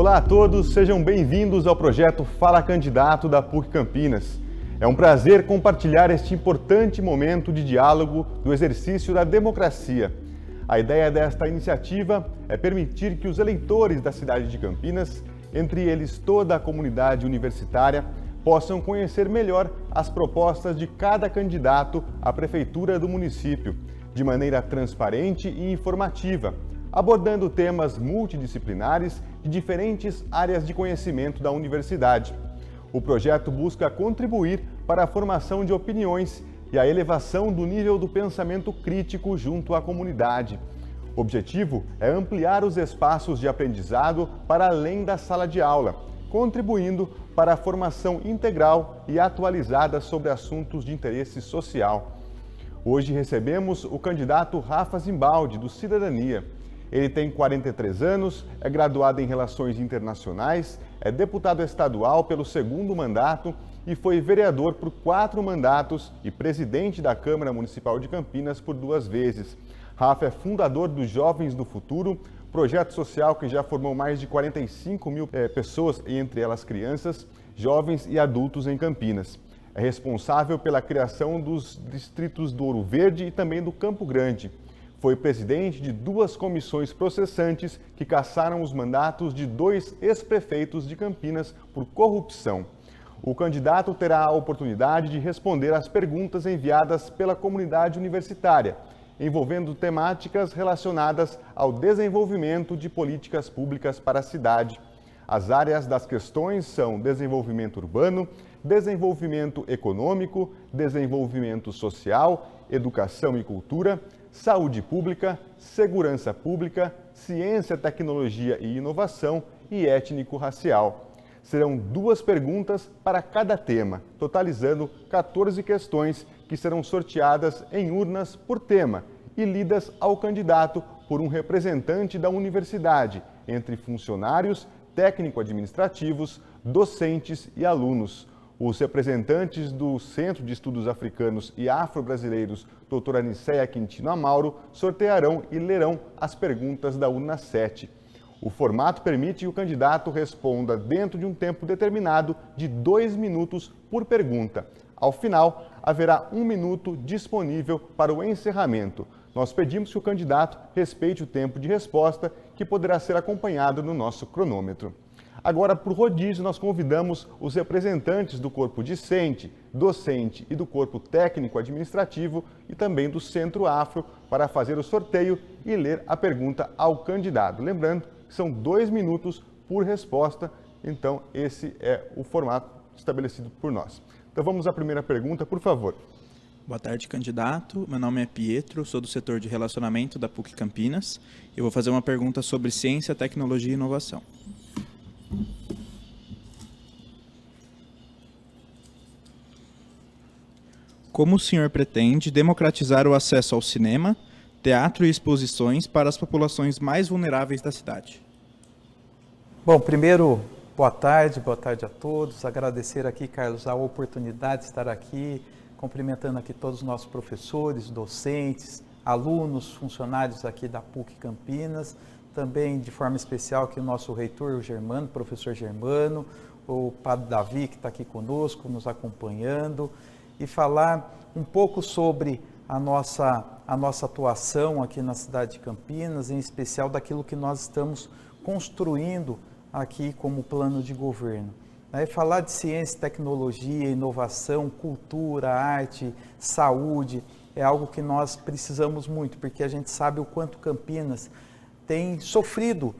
Olá a todos, sejam bem-vindos ao projeto Fala Candidato da PUC Campinas. É um prazer compartilhar este importante momento de diálogo do exercício da democracia. A ideia desta iniciativa é permitir que os eleitores da cidade de Campinas, entre eles toda a comunidade universitária, possam conhecer melhor as propostas de cada candidato à prefeitura do município, de maneira transparente e informativa, abordando temas multidisciplinares de diferentes áreas de conhecimento da universidade. O projeto busca contribuir para a formação de opiniões e a elevação do nível do pensamento crítico junto à comunidade. O objetivo é ampliar os espaços de aprendizado para além da sala de aula, contribuindo para a formação integral e atualizada sobre assuntos de interesse social. Hoje recebemos o candidato Rafa Zimbaldi, do Cidadania. Ele tem 43 anos, é graduado em Relações Internacionais, é deputado estadual pelo 2º mandato e foi vereador por 4 mandatos e presidente da Câmara Municipal de Campinas por 2 vezes. Rafa é fundador dos Jovens do Futuro, projeto social que já formou mais de 45 mil pessoas, entre elas crianças, jovens e adultos em Campinas. É responsável pela criação dos distritos do Ouro Verde e também do Campo Grande. Foi presidente de 2 comissões processantes que cassaram os mandatos de 2 ex-prefeitos de Campinas por corrupção. O candidato terá a oportunidade de responder às perguntas enviadas pela comunidade universitária, envolvendo temáticas relacionadas ao desenvolvimento de políticas públicas para a cidade. As áreas das questões são desenvolvimento urbano, desenvolvimento econômico, desenvolvimento social, educação e cultura, saúde pública, segurança pública, ciência, tecnologia e inovação e étnico-racial. Serão 2 perguntas para cada tema, totalizando 14 questões que serão sorteadas em urnas por tema e lidas ao candidato por um representante da universidade, entre funcionários, técnico-administrativos, docentes e alunos. Os representantes do Centro de Estudos Africanos e Afro-Brasileiros, Dr. Aniceia Quintino Amauro, sortearão e lerão as perguntas da urna 7. O formato permite que o candidato responda dentro de um tempo determinado de 2 minutos por pergunta. Ao final, haverá 1 minuto disponível para o encerramento. Nós pedimos que o candidato respeite o tempo de resposta, que poderá ser acompanhado no nosso cronômetro. Agora, por rodízio, nós convidamos os representantes do corpo discente, docente e do corpo técnico-administrativo e também do Centro Afro para fazer o sorteio e ler a pergunta ao candidato. Lembrando que são 2 minutos por resposta, então esse é o formato estabelecido por nós. Então vamos à primeira pergunta, por favor. Boa tarde, candidato. Meu nome é Pietro, sou do setor de relacionamento da PUC Campinas. Eu vou fazer uma pergunta sobre ciência, tecnologia e inovação. Como o senhor pretende democratizar o acesso ao cinema, teatro e exposições para as populações mais vulneráveis da cidade? Bom, primeiro, boa tarde a todos. Agradecer aqui, Carlos, a oportunidade de estar aqui, cumprimentando aqui todos os nossos professores, docentes, alunos, funcionários aqui da PUC Campinas, também de forma especial aqui o nosso reitor, o Germano, professor Germano, o padre Davi, que está aqui conosco, nos acompanhando, e falar um pouco sobre a nossa atuação aqui na cidade de Campinas, em especial daquilo que nós estamos construindo aqui como plano de governo. Falar de ciência, tecnologia, inovação, cultura, arte, saúde, é algo que nós precisamos muito, porque a gente sabe o quanto Campinas tem sofrido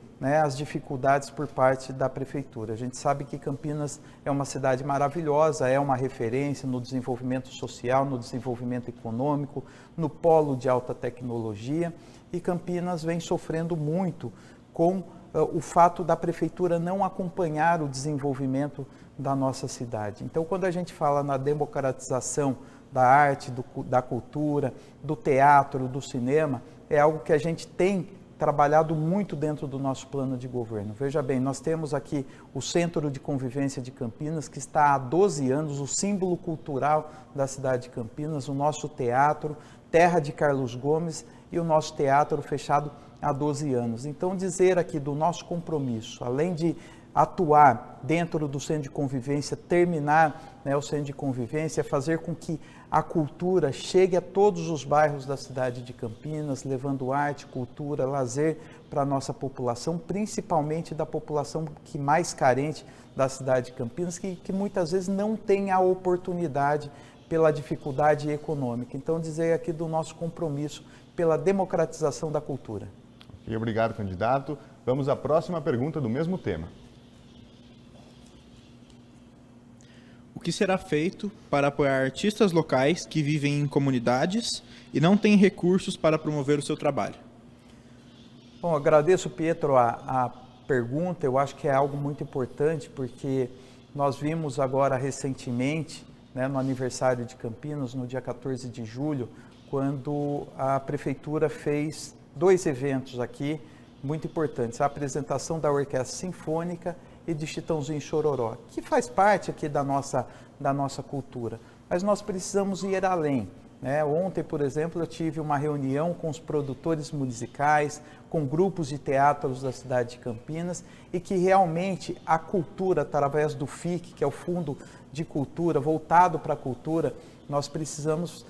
as dificuldades por parte da prefeitura. A gente sabe que Campinas é uma cidade maravilhosa, é uma referência no desenvolvimento social, no desenvolvimento econômico, no polo de alta tecnologia, e Campinas vem sofrendo muito com o fato da prefeitura não acompanhar o desenvolvimento da nossa cidade. Então, quando a gente fala na democratização da arte, da cultura, do teatro, do cinema, é algo que a gente tem trabalhado muito dentro do nosso plano de governo. Veja bem, nós temos aqui o Centro de Convivência de Campinas, que está há 12 anos, o símbolo cultural da cidade de Campinas, o nosso teatro, terra de Carlos Gomes e o nosso teatro fechado há 12 anos. Então, dizer aqui do nosso compromisso, além de atuar dentro do Centro de Convivência, terminar, né, o Centro de Convivência, fazer com que a cultura chegue a todos os bairros da cidade de Campinas, levando arte, cultura, lazer para a nossa população, principalmente da população que mais carente da cidade de Campinas, que muitas vezes não tem a oportunidade pela dificuldade econômica. Então, dizer aqui do nosso compromisso pela democratização da cultura. E obrigado, candidato. Vamos à próxima pergunta do mesmo tema. O que será feito para apoiar artistas locais que vivem em comunidades e não têm recursos para promover o seu trabalho? Bom, agradeço, Pietro, a pergunta. Eu acho que é algo muito importante, porque nós vimos agora recentemente, né, no aniversário de Campinas, no dia 14 de julho, quando a Prefeitura fez 2 eventos aqui muito importantes. A apresentação da Orquestra Sinfônica e de Chitãozinho Chororó, que faz parte aqui da nossa cultura. Mas nós precisamos ir além, né? Ontem, por exemplo, eu tive uma reunião com os produtores musicais, com grupos de teatros da cidade de Campinas, e que realmente a cultura, através do FIC, que é o Fundo de Cultura, voltado para a cultura, nós precisamos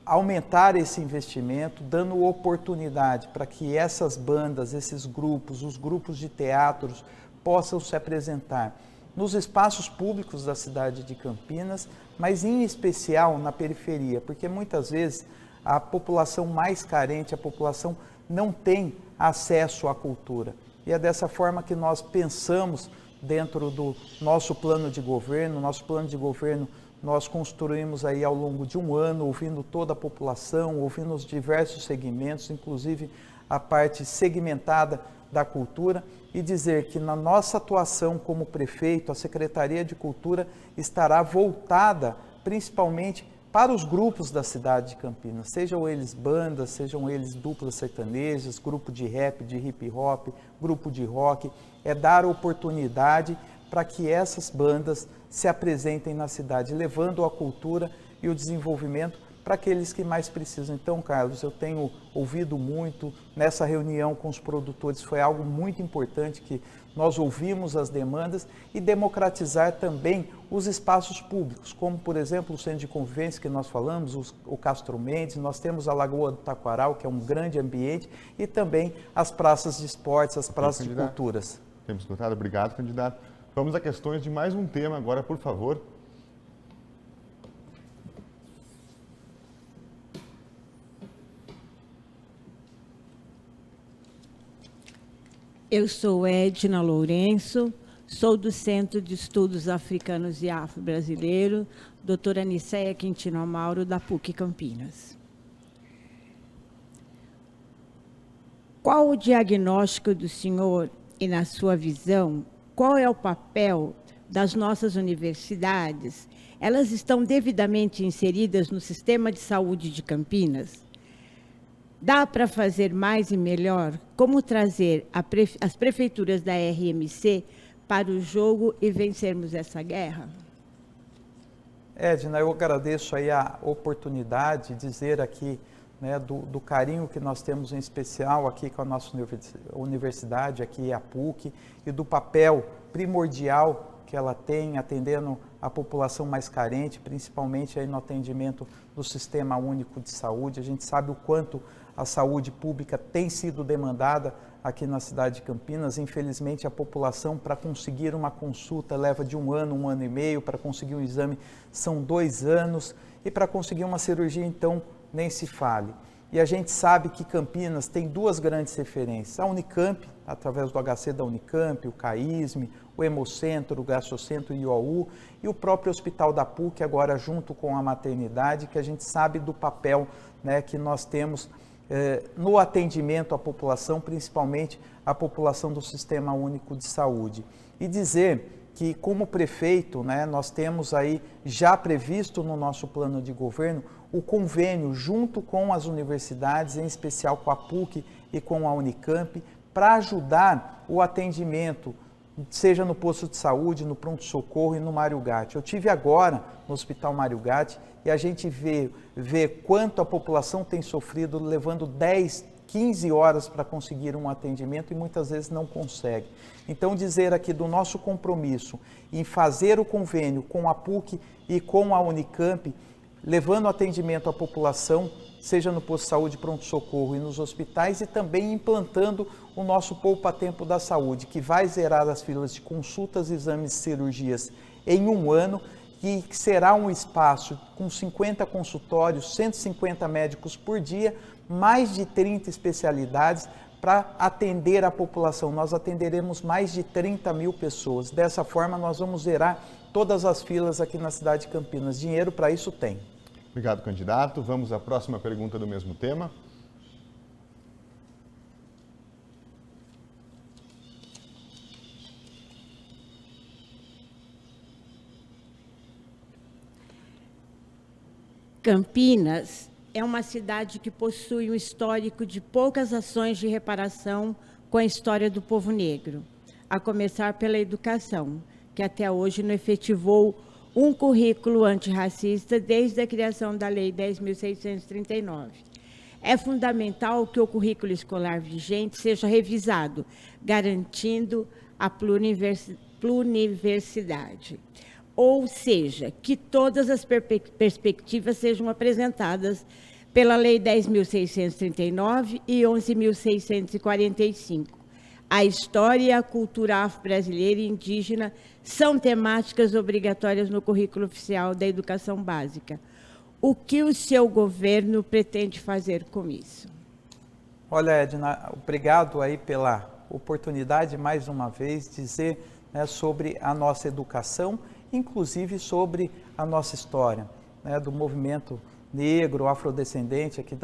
aumentar esse investimento, dando oportunidade para que essas bandas, esses grupos, os grupos de teatros, possam se apresentar nos espaços públicos da cidade de Campinas, mas em especial na periferia, porque muitas vezes a população mais carente, a população não tem acesso à cultura. E é dessa forma que nós pensamos dentro do nosso plano de governo. Nosso plano de governo nós construímos aí ao longo de um ano, ouvindo toda a população, ouvindo os diversos segmentos, inclusive a parte segmentada da cultura, e dizer que na nossa atuação como prefeito, a Secretaria de Cultura estará voltada principalmente para os grupos da cidade de Campinas, sejam eles bandas, sejam eles duplas sertanejas, grupo de rap, de hip hop, grupo de rock, é dar oportunidade para que essas bandas se apresentem na cidade, levando a cultura e o desenvolvimento para aqueles que mais precisam. Então, Carlos, eu tenho ouvido muito, nessa reunião com os produtores foi algo muito importante, que nós ouvimos as demandas, e democratizar também os espaços públicos, como, por exemplo, o Centro de Convivência que nós falamos, o Castro Mendes, nós temos a Lagoa do Taquaral, que é um grande ambiente, e também as praças de esportes, as praças de culturas. Temos escutado. Obrigado, candidato. Vamos a questões de mais um tema agora, por favor. Eu sou Edna Lourenço, sou do Centro de Estudos Africanos e Afro-Brasileiro, doutora Nicéia Quintino Amauro, da PUC Campinas. Qual o diagnóstico do senhor e, na sua visão, qual é o papel das nossas universidades? Elas estão devidamente inseridas no sistema de saúde de Campinas? Dá para fazer mais e melhor? Como trazer as prefeituras da RMC para o jogo e vencermos essa guerra? Edna, eu agradeço aí a oportunidade de dizer aqui, né, do carinho que nós temos em especial aqui com a nossa universidade, aqui a PUC, e do papel primordial que ela tem atendendo a população mais carente, principalmente aí no atendimento do Sistema Único de Saúde. A gente sabe o quanto a saúde pública tem sido demandada aqui na cidade de Campinas. Infelizmente, a população, para conseguir uma consulta, leva de um ano e meio, para conseguir um exame são 2 anos, e para conseguir uma cirurgia, então, nem se fale. E a gente sabe que Campinas tem 2 grandes referências: a Unicamp, através do HC da Unicamp, o CAISM, o Hemocentro, o Gastrocentro e o IOU, e o próprio Hospital da PUC, agora junto com a maternidade, que a gente sabe do papel, né, que nós temos no atendimento à população, principalmente a população do Sistema Único de Saúde. E dizer que, como prefeito, né, nós temos aí já previsto no nosso plano de governo o convênio junto com as universidades, em especial com a PUC e com a Unicamp, para ajudar o atendimento seja no posto de saúde, no pronto-socorro e no Mário Gatti. Eu tive agora no Hospital Mário Gatti e a gente vê quanto a população tem sofrido, levando 10, 15 horas para conseguir um atendimento e muitas vezes não consegue. Então, dizer aqui do nosso compromisso em fazer o convênio com a PUC e com a Unicamp, levando atendimento à população, seja no posto de saúde, pronto-socorro e nos hospitais, e também implantando o nosso poupa-tempo da saúde, que vai zerar as filas de consultas, exames e cirurgias em um ano, e que será um espaço com 50 consultórios, 150 médicos por dia, mais de 30 especialidades para atender a população. Nós atenderemos mais de 30 mil pessoas. Dessa forma, nós vamos zerar todas as filas aqui na cidade de Campinas. Dinheiro para isso tem. Obrigado, candidato. Vamos à próxima pergunta do mesmo tema. Campinas é uma cidade que possui um histórico de poucas ações de reparação com a história do povo negro, a começar pela educação, que até hoje não efetivou um currículo antirracista desde a criação da Lei 10.639. É fundamental que o currículo escolar vigente seja revisado, garantindo a pluriversidade. Ou seja, que todas as perspectivas sejam apresentadas pela Lei 10.639 e 11.645. A história e a cultura afro-brasileira e indígena são temáticas obrigatórias no currículo oficial da educação básica. O que o seu governo pretende fazer com isso? Olha, Edna, obrigado aí pela oportunidade, mais uma vez, de dizer, né, sobre a nossa educação, inclusive sobre a nossa história, né, do movimento negro, afrodescendente aqui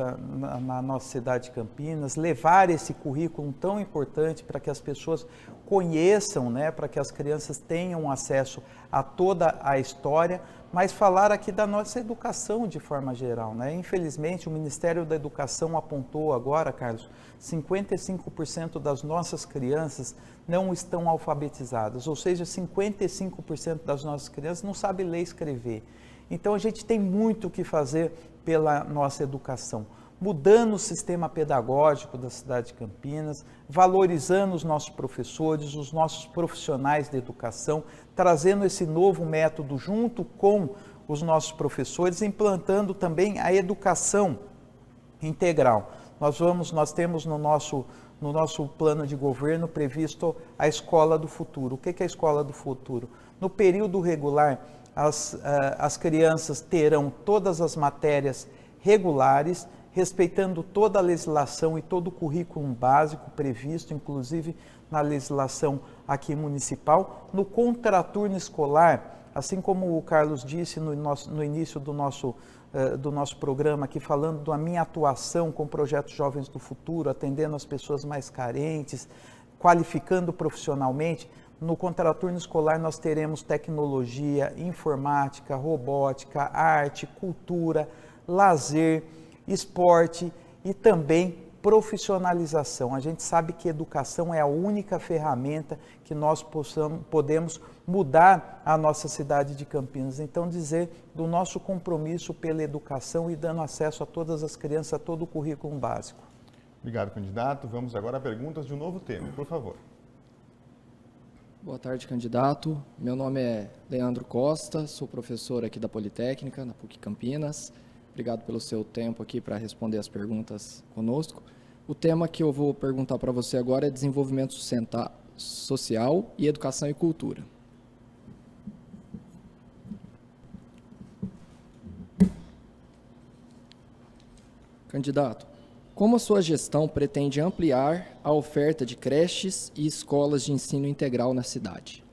na nossa cidade de Campinas, levar esse currículo tão importante para que as pessoas conheçam, né, para que as crianças tenham acesso a toda a história, mas falar aqui da nossa educação de forma geral, né? Infelizmente, o Ministério da Educação apontou agora, Carlos, 55% das nossas crianças não estão alfabetizadas, ou seja, 55% das nossas crianças não sabem ler e escrever. Então, a gente tem muito o que fazer pela nossa educação, mudando o sistema pedagógico da cidade de Campinas, valorizando os nossos professores, os nossos profissionais de educação, trazendo esse novo método junto com os nossos professores, implantando também a educação integral. Nós temos no nosso plano de governo previsto a Escola do Futuro. O que é a Escola do Futuro? No período regular, as crianças terão todas as matérias regulares, respeitando toda a legislação e todo o currículo básico previsto, inclusive na legislação aqui municipal. No contraturno escolar, assim como o Carlos disse no início do nosso programa aqui, falando da minha atuação com o projeto Jovens do Futuro, atendendo as pessoas mais carentes, qualificando profissionalmente. No contraturno escolar nós teremos tecnologia, informática, robótica, arte, cultura, lazer, esporte e também profissionalização. A gente sabe que educação é a única ferramenta que nós podemos mudar a nossa cidade de Campinas. Então, dizer do nosso compromisso pela educação e dando acesso a todas as crianças, a todo o currículo básico. Obrigado, candidato. Vamos agora a perguntas de um novo tema, por favor. Boa tarde, candidato. Meu nome é Leandro Costa, sou professor aqui da Politécnica, na PUC Campinas. Obrigado pelo seu tempo aqui para responder as perguntas conosco. O tema que eu vou perguntar para você agora é desenvolvimento social e educação e cultura. Candidato, como a sua gestão pretende ampliar a oferta de creches e escolas de ensino integral na cidade?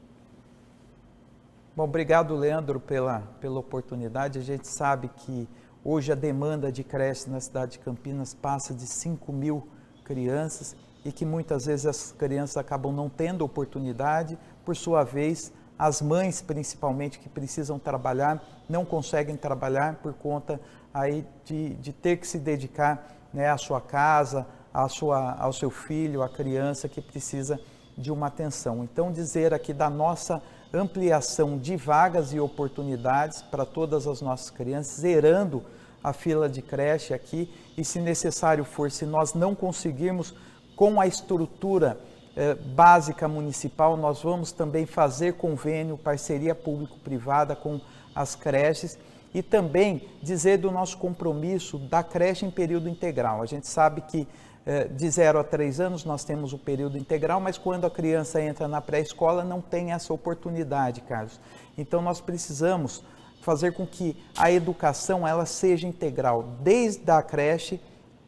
Bom, obrigado, Leandro, pela oportunidade. A gente sabe que hoje a demanda de creche na cidade de Campinas passa de 5 mil crianças e que muitas vezes as crianças acabam não tendo oportunidade, por sua vez, as mães principalmente que precisam trabalhar, não conseguem trabalhar por conta aí de ter que se dedicar, né, à sua casa, ao seu filho, à criança que precisa de uma atenção. Então, dizer aqui da nossa ampliação de vagas e oportunidades para todas as nossas crianças, zerando a fila de creche aqui, e se necessário for, se nós não conseguirmos com a estrutura básica municipal, nós vamos também fazer convênio, parceria público-privada com as creches, e também dizer do nosso compromisso da creche em período integral. A gente sabe que de 0 a 3 anos nós temos o período integral, mas quando a criança entra na pré-escola não tem essa oportunidade, Carlos. Então nós precisamos fazer com que a educação ela seja integral, desde a creche,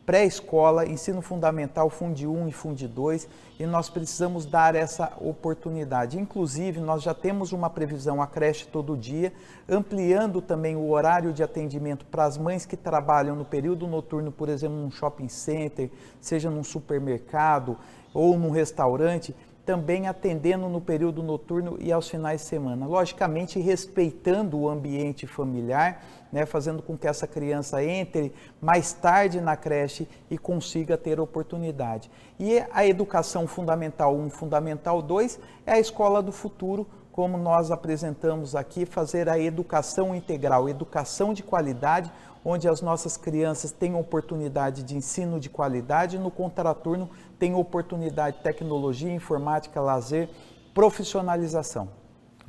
pré-escola, ensino fundamental, Fundi 1 e Fundi 2, e nós precisamos dar essa oportunidade. Inclusive, nós já temos uma previsão, a creche todo dia, ampliando também o horário de atendimento para as mães que trabalham no período noturno, por exemplo, num shopping center, seja num supermercado ou num restaurante, também atendendo no período noturno e aos finais de semana. Logicamente, respeitando o ambiente familiar, né, fazendo com que essa criança entre mais tarde na creche e consiga ter oportunidade. E a educação fundamental 1, fundamental 2 é a escola do futuro, como nós apresentamos aqui, fazer a educação integral, educação de qualidade, onde as nossas crianças têm oportunidade de ensino de qualidade, no contraturno tem oportunidade de tecnologia, informática, lazer, profissionalização.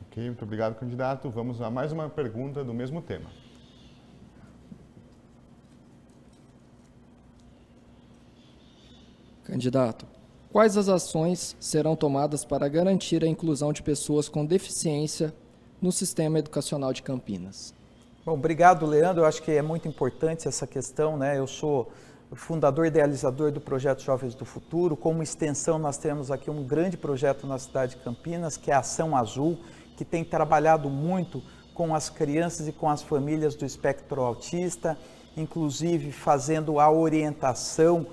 Ok, muito obrigado, candidato. Vamos a mais uma pergunta do mesmo tema. Candidato, quais as ações serão tomadas para garantir a inclusão de pessoas com deficiência no sistema educacional de Campinas? Bom, obrigado, Leandro. Eu acho que é muito importante essa questão, né? Eu sou fundador e idealizador do projeto Jovens do Futuro. Como extensão, nós temos aqui um grande projeto na cidade de Campinas, que é a Ação Azul, que tem trabalhado muito com as crianças e com as famílias do espectro autista, inclusive fazendo a orientação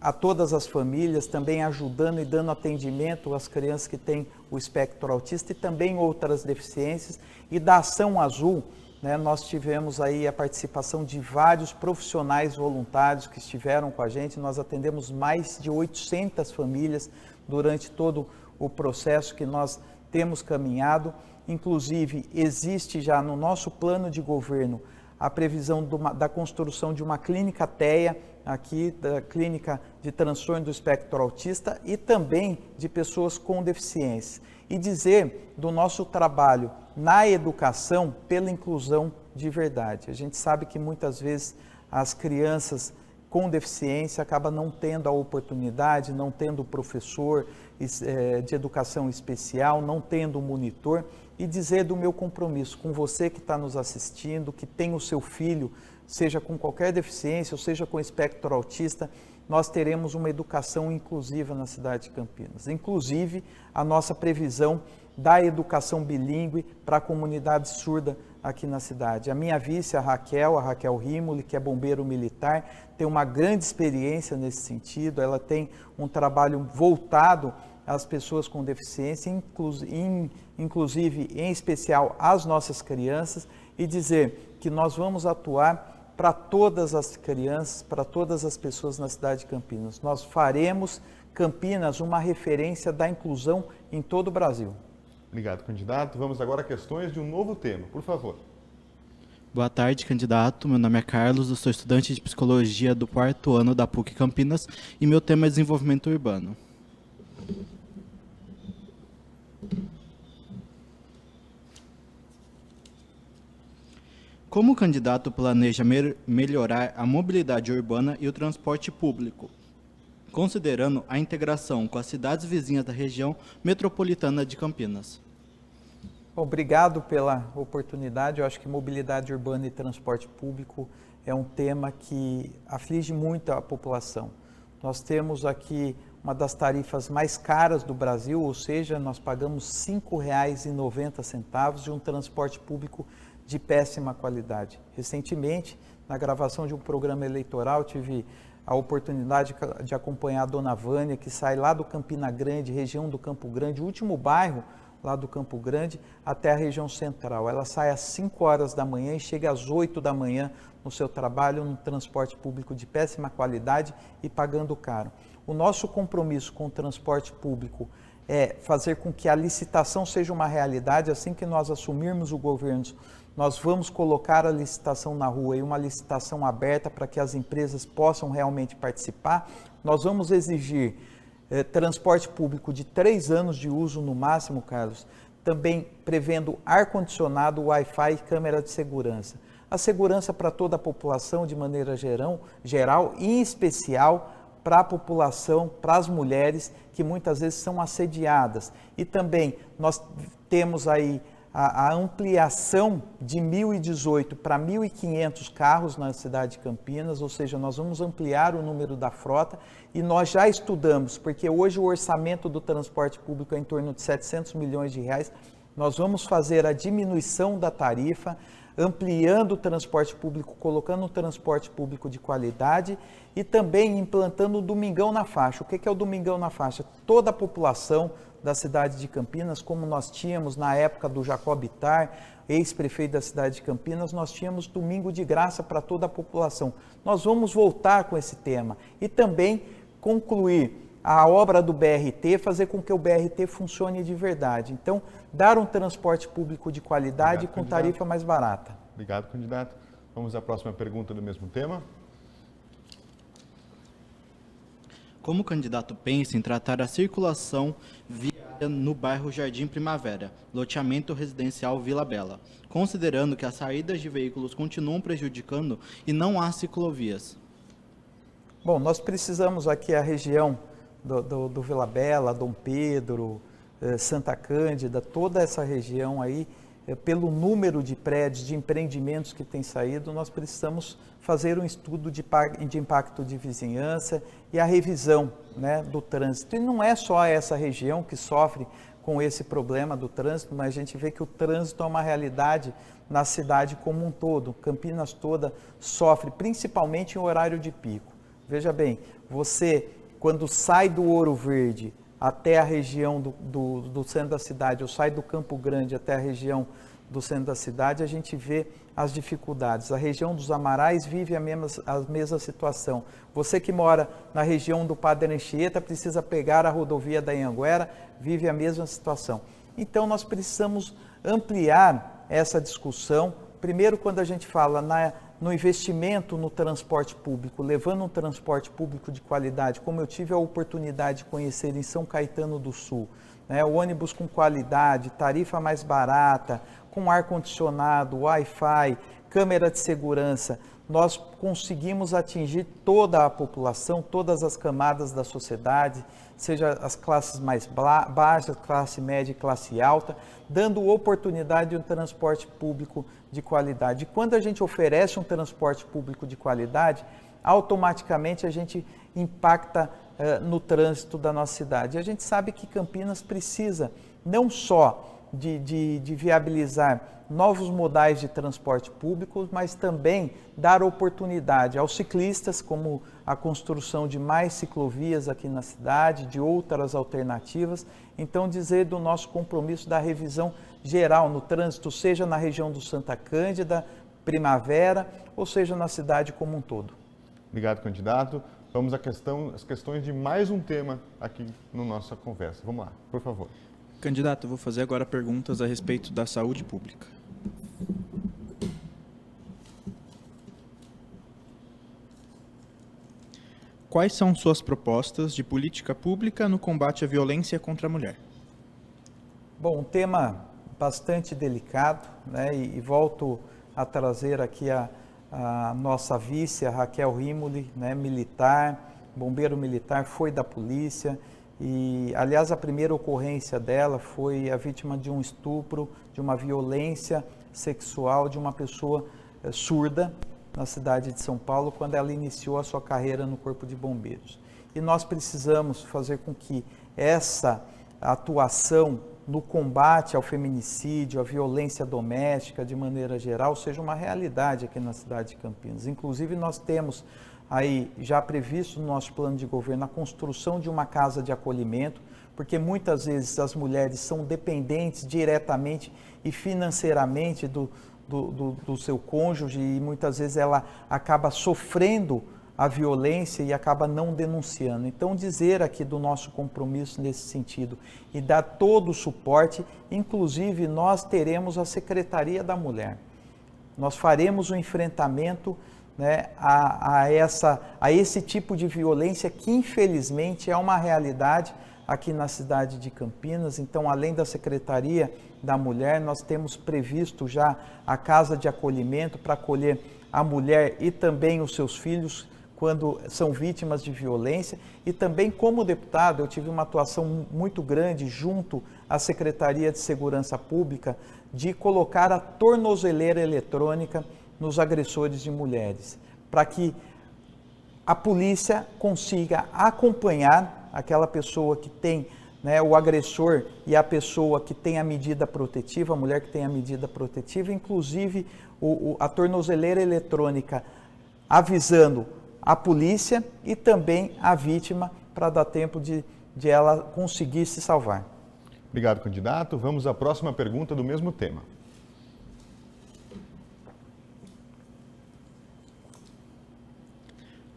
a todas as famílias, também ajudando e dando atendimento às crianças que têm o espectro autista e também outras deficiências. E da Ação Azul, né, nós tivemos aí a participação de vários profissionais voluntários que estiveram com a gente. Nós atendemos mais de 800 famílias durante todo o processo que nós temos caminhado. Inclusive, existe já no nosso plano de governo a previsão da construção de uma clínica TEA, aqui da Clínica de Transtorno do Espectro Autista, e também de pessoas com deficiência. E dizer do nosso trabalho na educação pela inclusão de verdade. A gente sabe que muitas vezes as crianças com deficiência acabam não tendo a oportunidade, não tendo professor de educação especial, não tendo monitor, e dizer do meu compromisso com você que está nos assistindo, que tem o seu filho, seja com qualquer deficiência ou seja com espectro autista, nós teremos uma educação inclusiva na cidade de Campinas. Inclusive, a nossa previsão da educação bilíngue para a comunidade surda aqui na cidade. A minha vice, a Raquel Rimoli, que é bombeiro militar, tem uma grande experiência nesse sentido, ela tem um trabalho voltado às pessoas com deficiência, inclusive, em especial, às nossas crianças, e dizer que nós vamos atuar para todas as crianças, para todas as pessoas na cidade de Campinas. Nós faremos Campinas uma referência da inclusão em todo o Brasil. Obrigado, candidato. Vamos agora a questões de um novo tema, por favor. Boa tarde, candidato. Meu nome é Carlos, eu sou estudante de Psicologia do 4º ano da PUC Campinas e meu tema é desenvolvimento urbano. Como o candidato planeja melhorar a mobilidade urbana e o transporte público, considerando a integração com as cidades vizinhas da região metropolitana de Campinas? Obrigado pela oportunidade. Eu acho que mobilidade urbana e transporte público é um tema que aflige muito a população. Nós temos aqui uma das tarifas mais caras do Brasil, ou seja, nós pagamos R$ 5,90 de um transporte público de péssima qualidade. Recentemente, na gravação de um programa eleitoral, tive a oportunidade de acompanhar a dona Vânia, que sai lá do Campina Grande, região do Campo Grande, o último bairro lá do Campo Grande, até a região central. Ela sai às 5 horas da manhã e chega às 8 da manhã no seu trabalho, no transporte público de péssima qualidade e pagando caro. O nosso compromisso com o transporte público é fazer com que a licitação seja uma realidade. Assim que nós assumirmos o governo, nós vamos colocar a licitação na rua e uma licitação aberta para que as empresas possam realmente participar. Nós vamos exigir transporte público de 3 anos de uso no máximo, Carlos, também prevendo ar-condicionado, Wi-Fi e câmera de segurança. A segurança para toda a população de maneira geral e em especial para a população, para as mulheres que muitas vezes são assediadas. E também nós temos aí a ampliação de 1.018 para 1.500 carros na cidade de Campinas, ou seja, nós vamos ampliar o número da frota e nós já estudamos, porque hoje o orçamento do transporte público é em torno de 700 milhões de reais, nós vamos fazer a diminuição da tarifa, ampliando o transporte público, colocando um transporte público de qualidade e também implantando o Domingão na Faixa. O que é o Domingão na Faixa? Toda a população da cidade de Campinas, como nós tínhamos na época do Jacob Bittar, ex-prefeito da cidade de Campinas, nós tínhamos domingo de graça para toda a população. Nós vamos voltar com esse tema e também concluir a obra do BRT, fazer com que o BRT funcione de verdade. Então, dar um transporte público de qualidade com tarifa mais barata. Obrigado, candidato. Vamos à próxima pergunta do mesmo tema. Como o candidato pensa em tratar a circulação viária no bairro Jardim Primavera, loteamento residencial Vila Bela, considerando que as saídas de veículos continuam prejudicando e não há ciclovias? Bom, nós precisamos aqui a região do Vila Bela, Dom Pedro, Santa Cândida, toda essa região aí, pelo número de prédios, de empreendimentos que tem saído, nós precisamos fazer um estudo de impacto de vizinhança e a revisão, né, do trânsito. E não é só essa região que sofre com esse problema do trânsito, mas a gente vê que o trânsito é uma realidade na cidade como um todo. Campinas toda sofre, principalmente em horário de pico. Veja bem, você, quando sai do Ouro Verde até a região do centro da cidade, ou sai do Campo Grande até a região do centro da cidade, a gente vê as dificuldades. A região dos Amarais vive a mesma situação. Você que mora na região do Padre Anchieta precisa pegar a rodovia da Anhanguera, vive a mesma situação. Então, nós precisamos ampliar essa discussão. Primeiro, quando a gente fala no investimento no transporte público, levando um transporte público de qualidade, como eu tive a oportunidade de conhecer em São Caetano do Sul, né, o ônibus com qualidade, tarifa mais barata, com ar-condicionado, Wi-Fi, câmera de segurança, nós conseguimos atingir toda a população, todas as camadas da sociedade, seja as classes mais baixas, classe média e classe alta, dando oportunidade de um transporte público de qualidade. E quando a gente oferece um transporte público de qualidade, automaticamente a gente impacta no trânsito da nossa cidade. E a gente sabe que Campinas precisa não só de viabilizar novos modais de transporte público, mas também dar oportunidade aos ciclistas, como a construção de mais ciclovias aqui na cidade, de outras alternativas. Então, dizer do nosso compromisso da revisão geral no trânsito, seja na região do Santa Cândida, Primavera, ou seja na cidade como um todo. Obrigado, candidato. Vamos às questões de mais um tema aqui na nossa conversa. Vamos lá, por favor. Candidato, eu vou fazer agora perguntas a respeito da saúde pública. Quais são suas propostas de política pública no combate à violência contra a mulher? Bom, um tema bastante delicado, né? E volto a trazer aqui a nossa vice, a Raquel Rimoli, né? Militar, bombeiro militar, foi da polícia. E, aliás, a primeira ocorrência dela foi a vítima de um estupro, de uma violência sexual de uma pessoa surda na cidade de São Paulo, quando ela iniciou a sua carreira no Corpo de Bombeiros. E nós precisamos fazer com que essa atuação no combate ao feminicídio, à violência doméstica, de maneira geral, seja uma realidade aqui na cidade de Campinas. Inclusive, nós temos aí já previsto no nosso plano de governo a construção de uma casa de acolhimento porque muitas vezes as mulheres são dependentes diretamente e financeiramente do seu cônjuge e muitas vezes ela acaba sofrendo a violência e acaba não denunciando. Então, dizer aqui do nosso compromisso nesse sentido e dar todo o suporte, inclusive nós teremos a Secretaria da Mulher. Nós faremos o enfrentamento, né, a esse tipo de violência que infelizmente é uma realidade aqui na cidade de Campinas. Então, além da Secretaria da Mulher, nós temos previsto já a Casa de Acolhimento para acolher a mulher e também os seus filhos quando são vítimas de violência. E também como deputado eu tive uma atuação muito grande junto à Secretaria de Segurança Pública de colocar a tornozeleira eletrônica nos agressores de mulheres, para que a polícia consiga acompanhar aquela pessoa que tem, né, o agressor e a pessoa que tem a medida protetiva, a mulher que tem a medida protetiva, inclusive a tornozeleira eletrônica avisando a polícia e também a vítima para dar tempo de ela conseguir se salvar. Obrigado, candidato. Vamos à próxima pergunta do mesmo tema.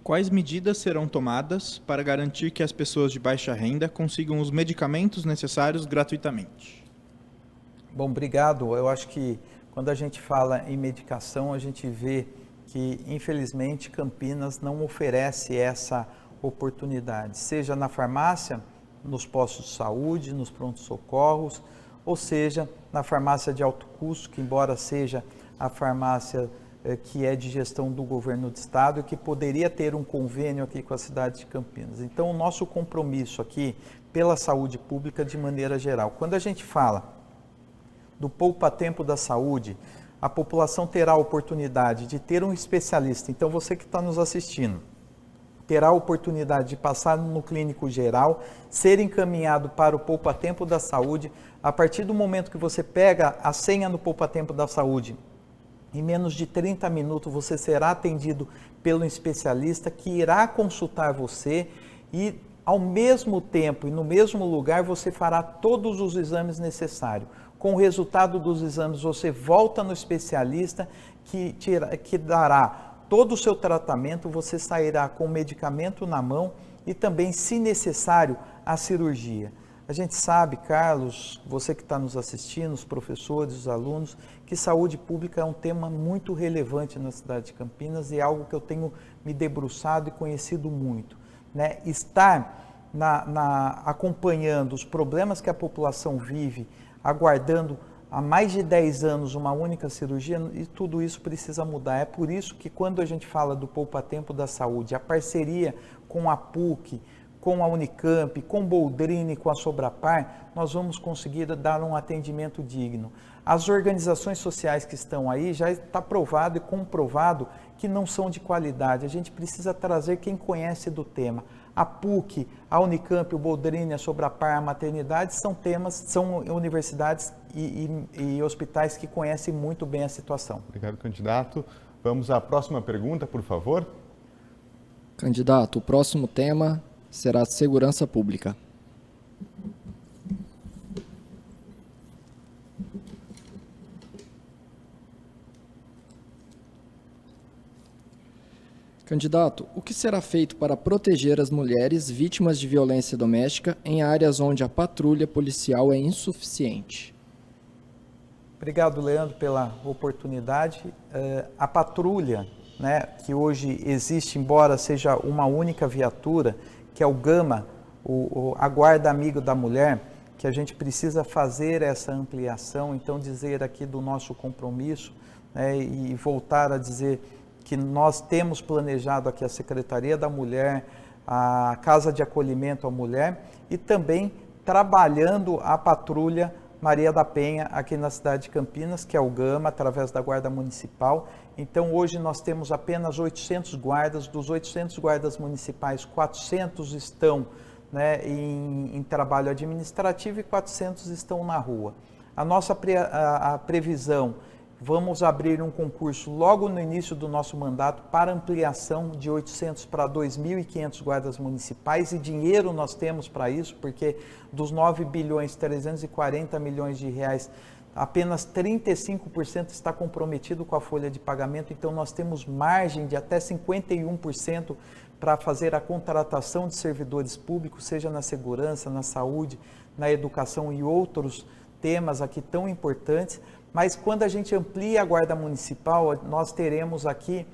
Quais medidas serão tomadas para garantir que as pessoas de baixa renda consigam os medicamentos necessários gratuitamente? Bom, obrigado. Eu acho que quando a gente fala em medicação, a gente vê que, infelizmente, Campinas não oferece essa oportunidade, seja na farmácia, nos postos de saúde, nos prontos-socorros, ou seja, na farmácia de alto custo, que embora seja a farmácia que é de gestão do governo do estado e que poderia ter um convênio aqui com a cidade de Campinas. Então, o nosso compromisso aqui pela saúde pública de maneira geral. Quando a gente fala do poupa-tempo da saúde, a população terá a oportunidade de ter um especialista. Então, você que está nos assistindo, terá a oportunidade de passar no clínico geral, ser encaminhado para o poupa-tempo da saúde. A partir do momento que você pega a senha no poupa-tempo da saúde, em menos de 30 minutos você será atendido pelo especialista que irá consultar você e, ao mesmo tempo e no mesmo lugar, você fará todos os exames necessários. Com o resultado dos exames, você volta no especialista que dará todo o seu tratamento, você sairá com o medicamento na mão e também, se necessário, a cirurgia. A gente sabe, Carlos, você que está nos assistindo, os professores, os alunos, que saúde pública é um tema muito relevante na cidade de Campinas e é algo que eu tenho me debruçado e conhecido muito, né? Estar acompanhando os problemas que a população vive, aguardando há mais de 10 anos uma única cirurgia, e tudo isso precisa mudar. É por isso que quando a gente fala do poupa-tempo da saúde, a parceria com a PUC, com a Unicamp, com Boldrini, com a Sobrapar, nós vamos conseguir dar um atendimento digno. As organizações sociais que estão aí já está provado e comprovado que não são de qualidade. A gente precisa trazer quem conhece do tema. A PUC, a Unicamp, o Boldrini, a Sobrapar, a maternidade são universidades e hospitais que conhecem muito bem a situação. Obrigado, candidato. Vamos à próxima pergunta, por favor. Candidato, o próximo tema será segurança pública. Candidato, o que será feito para proteger as mulheres vítimas de violência doméstica em áreas onde a patrulha policial é insuficiente? Obrigado, Leandro, pela oportunidade. A patrulha, né, que hoje existe, embora seja uma única viatura, que é o Gama, a Guarda Amigo da Mulher, que a gente precisa fazer essa ampliação. Então, dizer aqui do nosso compromisso, né, e voltar a dizer que nós temos planejado aqui a Secretaria da Mulher, a Casa de Acolhimento à Mulher e também trabalhando a Patrulha Maria da Penha aqui na cidade de Campinas, que é o Gama, através da Guarda Municipal. Então, hoje nós temos apenas 800 guardas. Dos 800 guardas municipais, 400 estão, né, em trabalho administrativo e 400 estão na rua. A nossa previsão vamos abrir um concurso logo no início do nosso mandato para ampliação de 800 para 2.500 guardas municipais, e dinheiro nós temos para isso, porque dos 9 bilhões 340 milhões de reais, apenas 35% está comprometido com a folha de pagamento, então nós temos margem de até 51% para fazer a contratação de servidores públicos, seja na segurança, na saúde, na educação e outros temas aqui tão importantes. Mas quando a gente amplia a Guarda Municipal, nós teremos aqui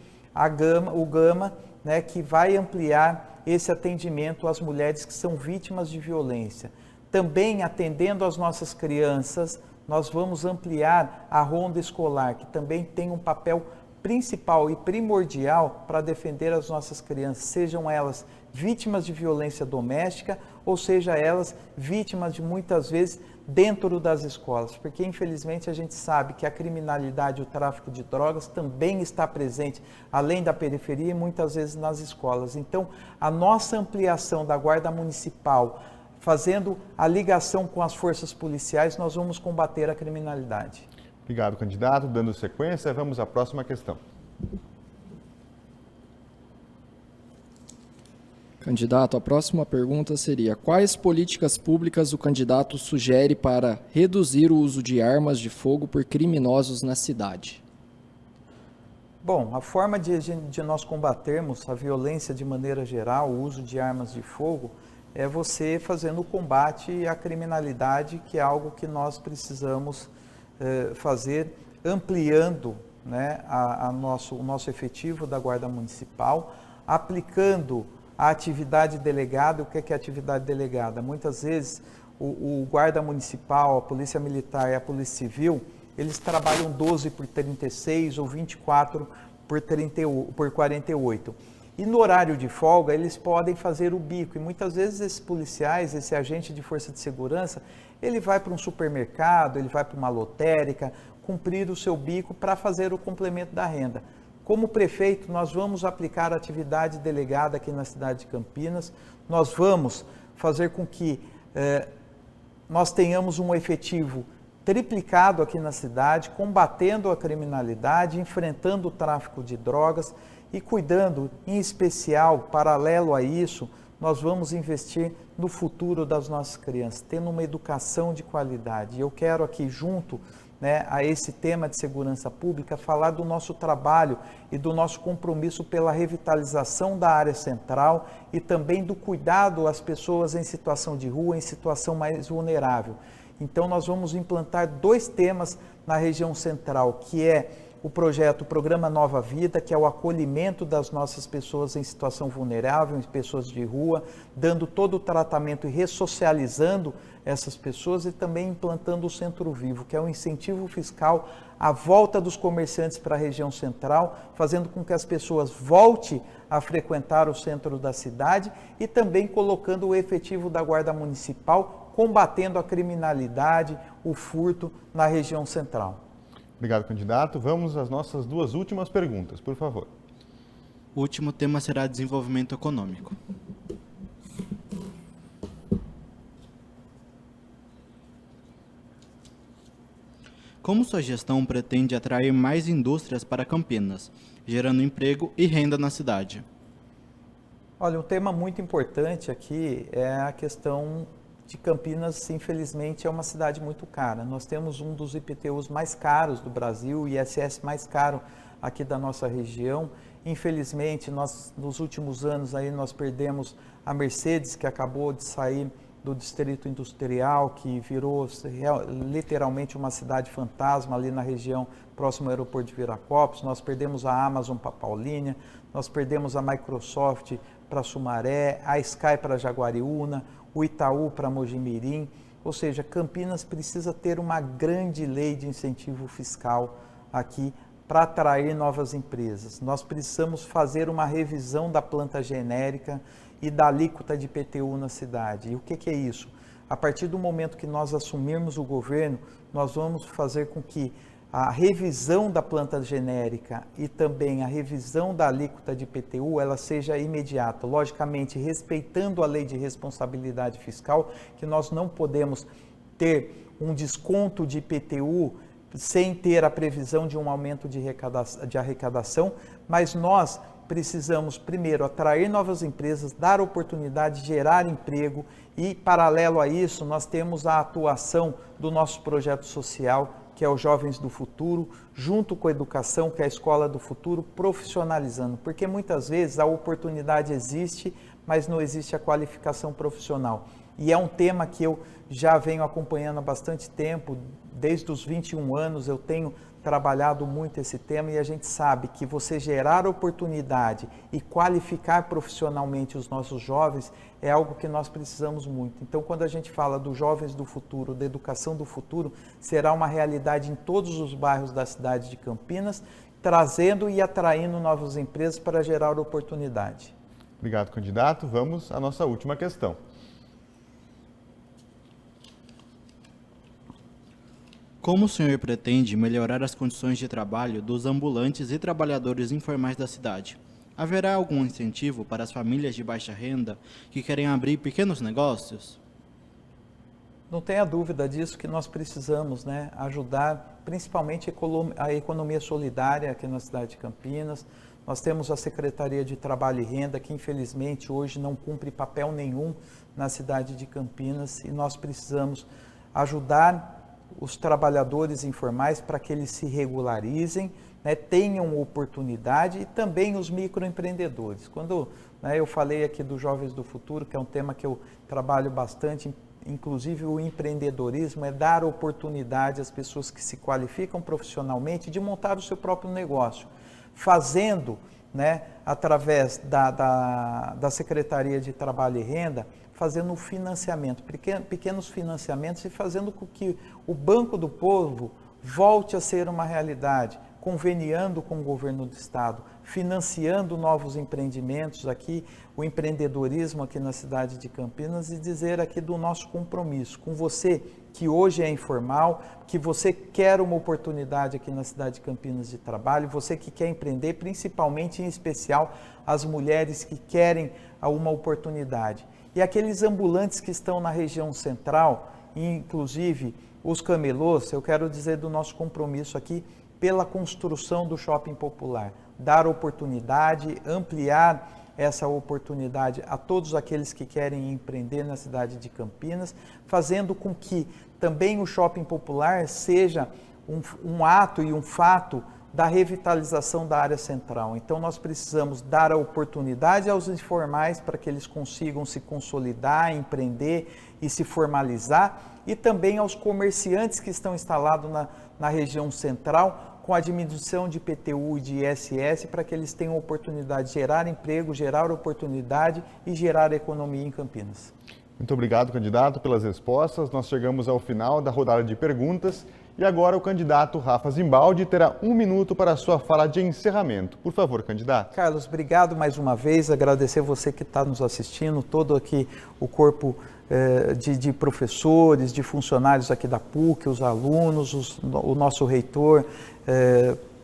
o Gama, né, que vai ampliar esse atendimento às mulheres que são vítimas de violência. Também atendendo às nossas crianças, nós vamos ampliar a ronda escolar, que também tem um papel principal e primordial para defender as nossas crianças, sejam elas vítimas de violência doméstica ou seja elas vítimas de muitas vezes dentro das escolas, porque infelizmente a gente sabe que a criminalidade e o tráfico de drogas também está presente, além da periferia e muitas vezes nas escolas. Então, a nossa ampliação da Guarda Municipal, fazendo a ligação com as forças policiais, nós vamos combater a criminalidade. Obrigado, candidato. Dando sequência, vamos à próxima questão. Candidato, a próxima pergunta seria: quais políticas públicas o candidato sugere para reduzir o uso de armas de fogo por criminosos na cidade? Bom, a forma de nós combatermos a violência de maneira geral, o uso de armas de fogo, é você fazendo o combate à criminalidade, que é algo que nós precisamos fazer, ampliando, né, o nosso efetivo da Guarda Municipal, aplicando a atividade delegada. O que é a atividade delegada? Muitas vezes o guarda municipal, a polícia militar e a polícia civil, eles trabalham 12 por 36 ou 24 por 48. E no horário de folga, eles podem fazer o bico. E muitas vezes esses policiais, esse agente de força de segurança, ele vai para um supermercado, ele vai para uma lotérica, cumprir o seu bico para fazer o complemento da renda. Como prefeito, nós vamos aplicar a atividade delegada aqui na cidade de Campinas, nós vamos fazer com que nós tenhamos um efetivo triplicado aqui na cidade, combatendo a criminalidade, enfrentando o tráfico de drogas e cuidando, em especial, paralelo a isso, nós vamos investir no futuro das nossas crianças, tendo uma educação de qualidade. E eu quero aqui, junto, né, a esse tema de segurança pública, falar do nosso trabalho e do nosso compromisso pela revitalização da área central e também do cuidado às pessoas em situação de rua, em situação mais vulnerável. Então, nós vamos implantar 2 temas na região central, que é o Programa Nova Vida, que é o acolhimento das nossas pessoas em situação vulnerável, em pessoas de rua, dando todo o tratamento e ressocializando essas pessoas, e também implantando o Centro Vivo, que é um incentivo fiscal à volta dos comerciantes para a região central, fazendo com que as pessoas voltem a frequentar o centro da cidade e também colocando o efetivo da Guarda Municipal, combatendo a criminalidade, o furto na região central. Obrigado, candidato. Vamos às nossas 2 últimas perguntas, por favor. O último tema será desenvolvimento econômico. Como sua gestão pretende atrair mais indústrias para Campinas, gerando emprego e renda na cidade? Olha, um tema muito importante aqui é a questão de Campinas. Infelizmente, é uma cidade muito cara. Nós temos um dos IPTUs mais caros do Brasil, o ISS mais caro aqui da nossa região. Infelizmente, nos últimos anos aí nós perdemos a Mercedes, que acabou de sair do Distrito Industrial, que virou literalmente uma cidade fantasma ali na região próximo ao aeroporto de Viracopos. Nós perdemos a Amazon para Paulínia, nós perdemos a Microsoft para Sumaré, a Sky para Jaguariúna, o Itaú para Mojimirim. Ou seja, Campinas precisa ter uma grande lei de incentivo fiscal aqui para atrair novas empresas. Nós precisamos fazer uma revisão da planta genérica e da alíquota de IPTU na cidade. E o que é isso? A partir do momento que nós assumirmos o governo, nós vamos fazer com que a revisão da planta genérica e também a revisão da alíquota de IPTU, ela seja imediata, logicamente respeitando a lei de responsabilidade fiscal, que nós não podemos ter um desconto de IPTU sem ter a previsão de um aumento de arrecadação, mas nós precisamos, primeiro, atrair novas empresas, dar oportunidade, gerar emprego e, paralelo a isso, nós temos a atuação do nosso projeto social, que é o Jovens do Futuro, junto com a educação, que é a Escola do Futuro, profissionalizando, porque muitas vezes a oportunidade existe, mas não existe a qualificação profissional. E é um tema que eu já venho acompanhando há bastante tempo, desde os 21 anos eu tenho trabalhado muito esse tema e a gente sabe que você gerar oportunidade e qualificar profissionalmente os nossos jovens é algo que nós precisamos muito. Então, quando a gente fala dos jovens do futuro, da educação do futuro, será uma realidade em todos os bairros da cidade de Campinas, trazendo e atraindo novas empresas para gerar oportunidade. Obrigado, candidato. Vamos à nossa última questão. Como o senhor pretende melhorar as condições de trabalho dos ambulantes e trabalhadores informais da cidade? Haverá algum incentivo para as famílias de baixa renda que querem abrir pequenos negócios? Não tenha dúvida disso, que nós precisamos, né, ajudar principalmente a economia solidária aqui na cidade de Campinas. Nós temos a Secretaria de Trabalho e Renda, que infelizmente hoje não cumpre papel nenhum na cidade de Campinas, e nós precisamos ajudar os trabalhadores informais para que eles se regularizem, né, tenham oportunidade, e também os microempreendedores. Quando eu falei aqui dos Jovens do Futuro, que é um tema que eu trabalho bastante, inclusive o empreendedorismo é dar oportunidade às pessoas que se qualificam profissionalmente de montar o seu próprio negócio, fazendo, né, através da Secretaria de Trabalho e Renda, fazendo um financiamento, pequenos financiamentos e fazendo com que o Banco do Povo volte a ser uma realidade, conveniando com o governo do estado, financiando novos empreendimentos aqui, o empreendedorismo aqui na cidade de Campinas, e dizer aqui do nosso compromisso com você que hoje é informal, que você quer uma oportunidade aqui na cidade de Campinas de trabalho, você que quer empreender, principalmente em especial as mulheres que querem uma oportunidade. E aqueles ambulantes que estão na região central, inclusive os camelôs, eu quero dizer do nosso compromisso aqui pela construção do shopping popular, dar oportunidade, ampliar essa oportunidade a todos aqueles que querem empreender na cidade de Campinas, fazendo com que também o shopping popular seja um ato e um fato da revitalização da área central. Então nós precisamos dar a oportunidade aos informais para que eles consigam se consolidar, empreender e se formalizar, e também aos comerciantes que estão instalados na região central, com a diminuição de IPTU e de ISS, para que eles tenham oportunidade de gerar emprego, gerar oportunidade e gerar economia em Campinas. Muito obrigado, candidato, pelas respostas. Nós chegamos ao final da rodada de perguntas e agora o candidato Rafa Zimbaldi terá 1 minuto para a sua fala de encerramento. Por favor, candidato. Carlos, obrigado mais uma vez, agradecer você que está nos assistindo, todo aqui o corpo de professores, de funcionários aqui da PUC, os alunos, o nosso reitor,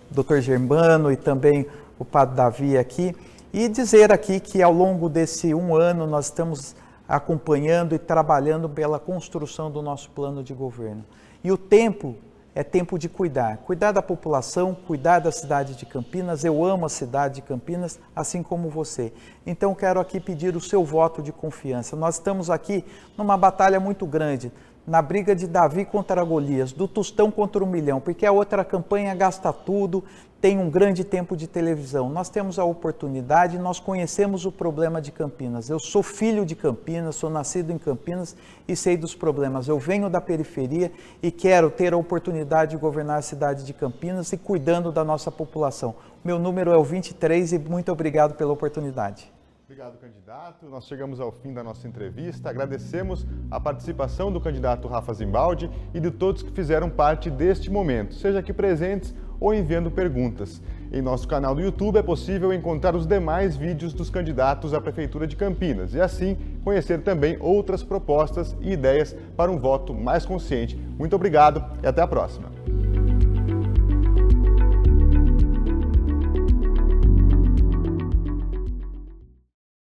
Dr. Germano, e também o Padre Davi aqui, e dizer aqui que ao longo desse 1 ano nós estamos acompanhando e trabalhando pela construção do nosso plano de governo. E o tempo é tempo de cuidar da população, cuidar da cidade de Campinas. Eu amo a cidade de Campinas, assim como você. Então quero aqui pedir o seu voto de confiança. Nós estamos aqui numa batalha muito grande, na briga de Davi contra Golias, do tostão contra o milhão, porque a outra campanha gasta tudo, tem um grande tempo de televisão. Nós temos a oportunidade, nós conhecemos o problema de Campinas. Eu sou filho de Campinas, sou nascido em Campinas e sei dos problemas. Eu venho da periferia e quero ter a oportunidade de governar a cidade de Campinas e cuidando da nossa população. Meu número é o 23 e muito obrigado pela oportunidade. Obrigado, candidato. Nós chegamos ao fim da nossa entrevista. Agradecemos a participação do candidato Rafa Zimbaldi e de todos que fizeram parte deste momento, seja aqui presentes ou enviando perguntas. Em nosso canal do YouTube é possível encontrar os demais vídeos dos candidatos à Prefeitura de Campinas e assim conhecer também outras propostas e ideias para um voto mais consciente. Muito obrigado e até a próxima.